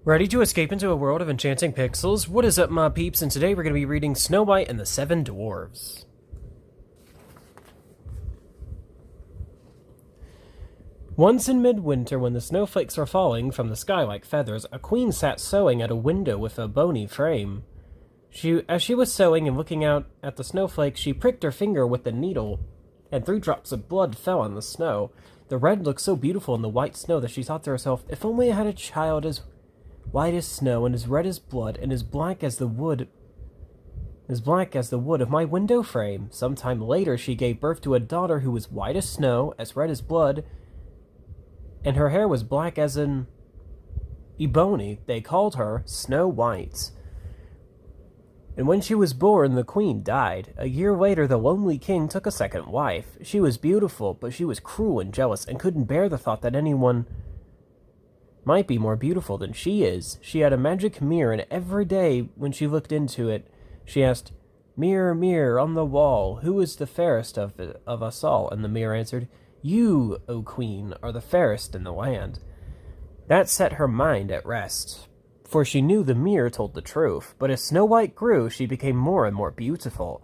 Ready to escape into a world of enchanting pixels? What is up, my peeps? And today we're going to be reading Snow White and the Seven Dwarfs. Once in midwinter, when the snowflakes were falling from the sky like feathers, a queen sat sewing at a window with a bony frame. As she was sewing and looking out at the snowflakes, she pricked her finger with the needle, and 3 drops of blood fell on the snow. The red looked so beautiful in the white snow that she thought to herself, if only I had a child as white as snow, and as red as blood, and as black as the wood of my window frame. Some time later she gave birth to a daughter who was white as snow, as red as blood, and her hair was black as an ebony. They called her Snow White. And when she was born, the queen died. A year later, the lonely king took a second wife. She was beautiful, but she was cruel and jealous, and couldn't bear the thought that anyone might be more beautiful than she is. She had a magic mirror, and every day when she looked into it, she asked, "Mirror, mirror on the wall, who is the fairest of us all?" And the mirror answered, "You, O queen, are the fairest in the land." That set her mind at rest, for she knew the mirror told the truth. But as Snow White grew, she became more and more beautiful,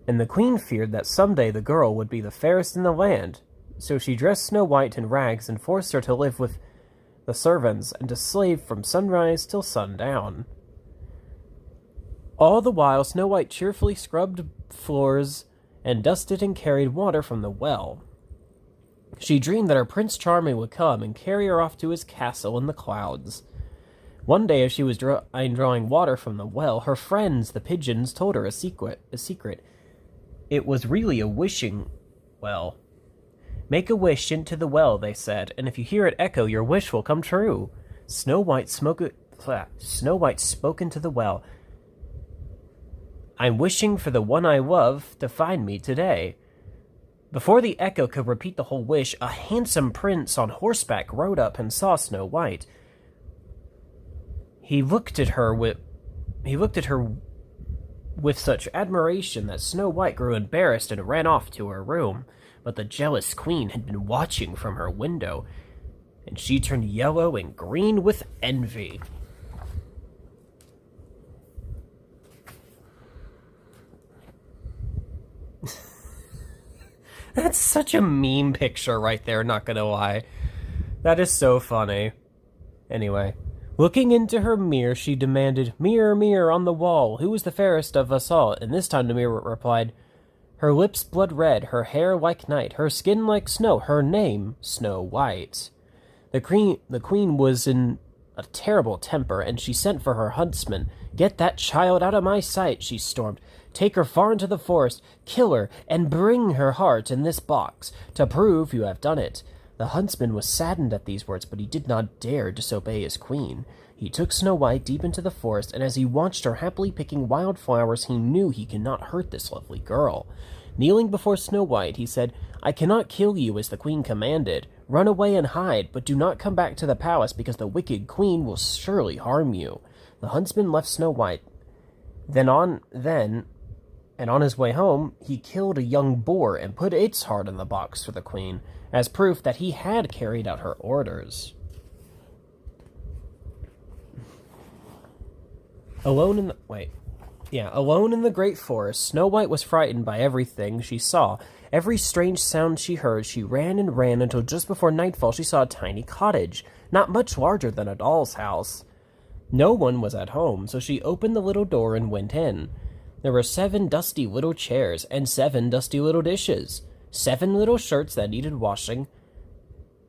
and the queen feared that someday the girl would be the fairest in the land. So she dressed Snow White in rags and forced her to live with the servants and to slave from sunrise till sundown. All the while, Snow White cheerfully scrubbed floors and dusted and carried water from the well. She dreamed that her Prince Charming would come and carry her off to his castle in the clouds. One day, as she was drawing water from the well, her friends, the pigeons, told her a secret. It was really a wishing well. "Make a wish into the well," they said, "and if you hear it echo, your wish will come true." Snow White spoke into the well. "I'm wishing for the one I love to find me today." Before the echo could repeat the whole wish, a handsome prince on horseback rode up and saw Snow White. He looked at her with such admiration that Snow White grew embarrassed and ran off to her room. But the jealous queen had been watching from her window, and she turned yellow and green with envy. That's such a meme picture right there, not gonna lie. That is so funny. Anyway, looking into her mirror, she demanded, "Mirror, mirror on the wall, who is the fairest of us all?" And this time the mirror replied, "Her lips blood red, her hair like night, her skin like snow, her name Snow White." The queen was in a terrible temper, and she sent for her huntsman. "Get that child out of my sight," she stormed. "Take her far into the forest, kill her, and bring her heart in this box, to prove you have done it." The huntsman was saddened at these words, but he did not dare disobey his queen. He took Snow White deep into the forest, and as he watched her happily picking wildflowers, he knew he could not hurt this lovely girl. Kneeling before Snow White, he said, "I cannot kill you as the queen commanded. Run away and hide, but do not come back to the palace, because the wicked queen will surely harm you." The huntsman left Snow White. And on his way home, he killed a young boar and put its heart in the box for the queen, as proof that he had carried out her orders. Alone in the great forest, Snow White was frightened by everything she saw. Every strange sound she heard, she ran and ran until just before nightfall she saw a tiny cottage, not much larger than a doll's house. No one was at home, so she opened the little door and went in. There were 7 dusty little chairs and 7 dusty little dishes, 7 little shirts that needed washing,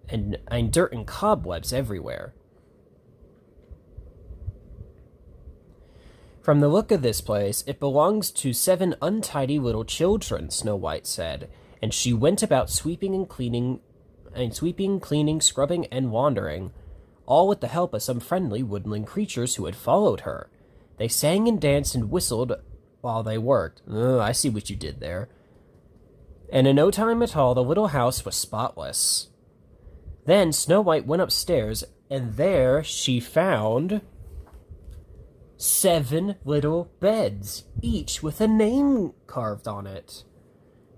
and dirt and cobwebs everywhere. "From the look of this place, it belongs to 7 untidy little children," Snow White said, and she went about sweeping, cleaning, scrubbing, and wandering, all with the help of some friendly woodland creatures who had followed her. They sang and danced and whistled while they worked. I see what you did there. And in no time at all, the little house was spotless. Then Snow White went upstairs, and there she found 7 little beds, each with a name carved on it.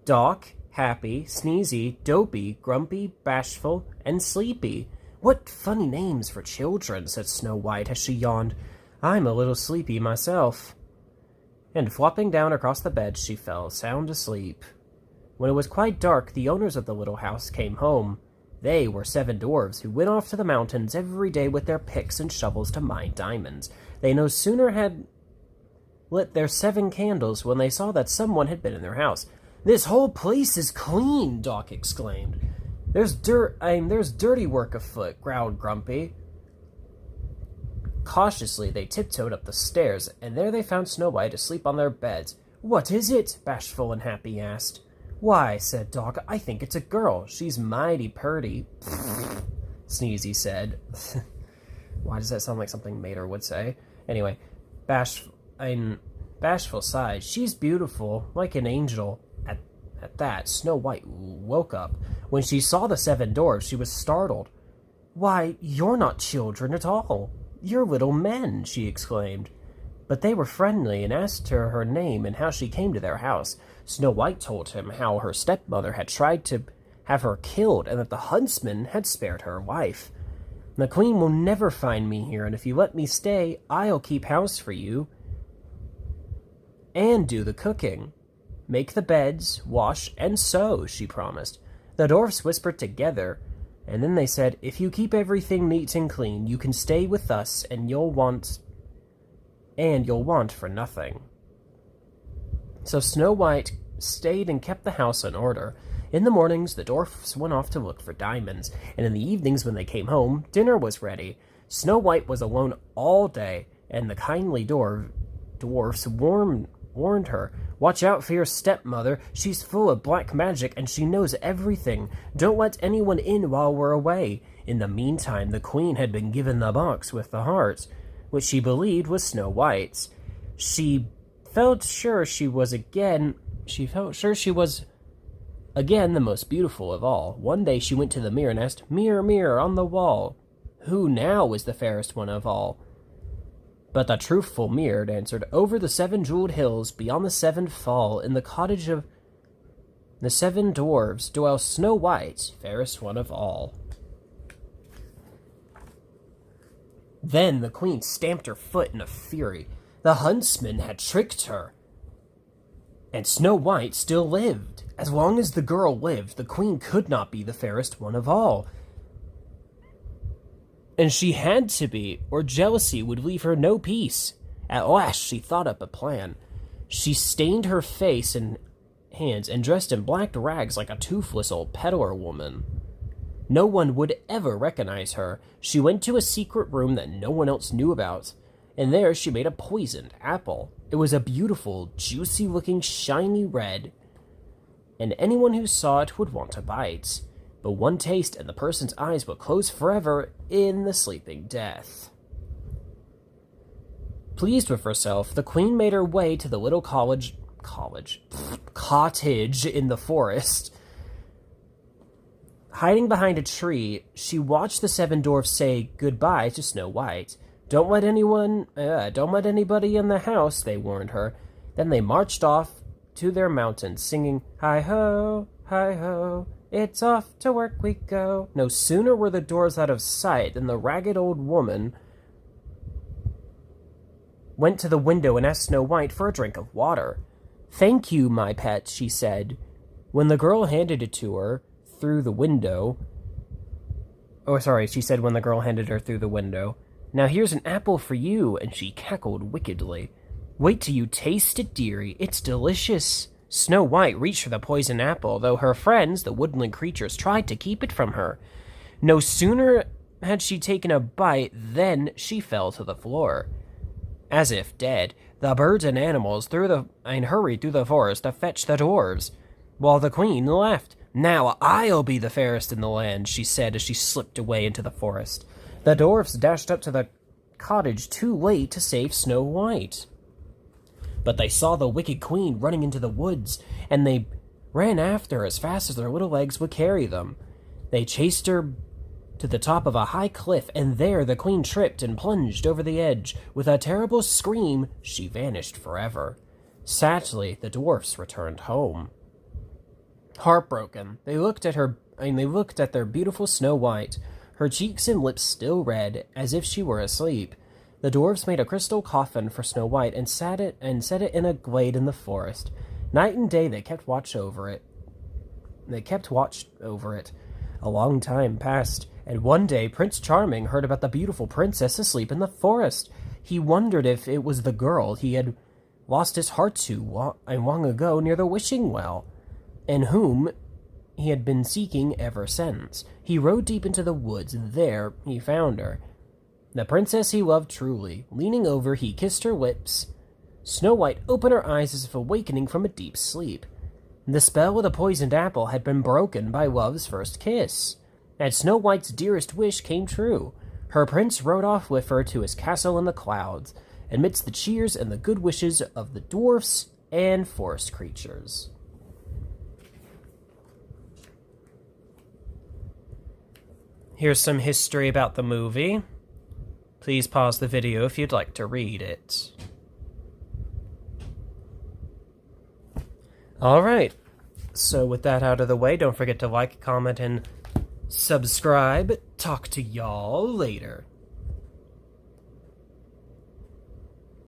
Doc, Happy, Sneezy, Dopey, Grumpy, Bashful, and Sleepy. "What funny names for children," said Snow White as she yawned. "I'm a little sleepy myself." And flopping down across the bed, she fell sound asleep. When it was quite dark, the owners of the little house came home. They were 7 dwarves who went off to the mountains every day with their picks and shovels to mine diamonds. They no sooner had lit their 7 candles when they saw that someone had been in their house. "This whole place is clean," Doc exclaimed. There's dirty work afoot," growled Grumpy. Cautiously, they tiptoed up the stairs, and there they found Snow White asleep on their beds. "What is it?" Bashful and Happy asked. "Why," said Doc, "I think it's a girl. She's mighty purty." Sneezy said. Why does that sound like something Mater would say? Anyway, Bashful sighed. "She's beautiful, like an angel." At that, Snow White woke up. When she saw the 7 dwarfs, she was startled. "Why, you're not children at all. You're little men," she exclaimed. But they were friendly and asked her name and how she came to their house. Snow White told him how her stepmother had tried to have her killed and that the huntsman had spared her life. "The queen will never find me here, and if you let me stay, I'll keep house for you and do the cooking. Make the beds, wash, and sew," she promised. The dwarfs whispered together, and then they said, "If you keep everything neat and clean, you can stay with us, and you'll want for nothing." So Snow White stayed and kept the house in order. In the mornings, the dwarfs went off to look for diamonds, and in the evenings when they came home, dinner was ready. Snow White was alone all day, and the kindly dwarfs warned her, "Watch out for your stepmother. She's full of black magic, and she knows everything. Don't let anyone in while we're away." In the meantime, the queen had been given the box with the heart, which she believed was Snow White's. She felt sure she was again the most beautiful of all. One day she went to the mirror and asked, "Mirror, mirror on the wall, who now is the fairest one of all?" But the truthful mirror answered, "Over the 7 jeweled hills, beyond the 7 fall, in the cottage of the 7 dwarves, dwells Snow White, fairest one of all." Then the queen stamped her foot in a fury. The huntsman had tricked her, and Snow White still lived. As long as the girl lived, the queen could not be the fairest one of all. And she had to be, or jealousy would leave her no peace. At last she thought up a plan. She stained her face and hands and dressed in black rags like a toothless old peddler woman. No one would ever recognize her. She went to a secret room that no one else knew about, and there she made a poisoned apple. It was a beautiful, juicy-looking, shiny red, and anyone who saw it would want to bite. But one taste and the person's eyes would close forever in the sleeping death. Pleased with herself, the queen made her way to the little cottage in the forest. Hiding behind a tree, she watched the 7 dwarfs say goodbye to Snow White. Don't let anybody in the house," they warned her. Then they marched off to their mountains, singing, "Hi-ho, hi-ho, it's off to work we go." No sooner were the dwarves out of sight than the ragged old woman went to the window and asked Snow White for a drink of water. "Thank you, my pet," she said. When the girl handed it to her through the window... she said when the girl handed her through the window. "Now here's an apple for you," and she cackled wickedly. "Wait till you taste it, dearie. It's delicious." Snow White reached for the poisoned apple, though her friends, the woodland creatures, tried to keep it from her. No sooner had she taken a bite than she fell to the floor. As if dead, the birds and animals hurried through the forest to fetch the dwarves, while the queen laughed. "Now I'll be the fairest in the land," she said as she slipped away into the forest. The dwarfs dashed up to the cottage too late to save Snow White. But they saw the wicked queen running into the woods, and they ran after her as fast as their little legs would carry them. They chased her to the top of a high cliff, and there the queen tripped and plunged over the edge. With a terrible scream, she vanished forever. Sadly, the dwarfs returned home. Heartbroken, they looked at their beautiful Snow White. her cheeks and lips still red, as if she were asleep. The dwarfs made a crystal coffin for Snow White and set it in a glade in the forest. Night and day they kept watch over it. A long time passed, and one day Prince Charming heard about the beautiful princess asleep in the forest. He wondered if it was the girl he had lost his heart to long ago near the wishing well, and whom he had been seeking ever since. He rode deep into the woods, and there he found her. The princess he loved truly. Leaning over, he kissed her lips. Snow White opened her eyes as if awakening from a deep sleep. The spell of the poisoned apple had been broken by love's first kiss, and Snow White's dearest wish came true. Her prince rode off with her to his castle in the clouds, amidst the cheers and the good wishes of the dwarfs and forest creatures. Here's some history about the movie. Please pause the video if you'd like to read it. Alright, so with that out of the way, don't forget to like, comment, and subscribe. Talk to y'all later.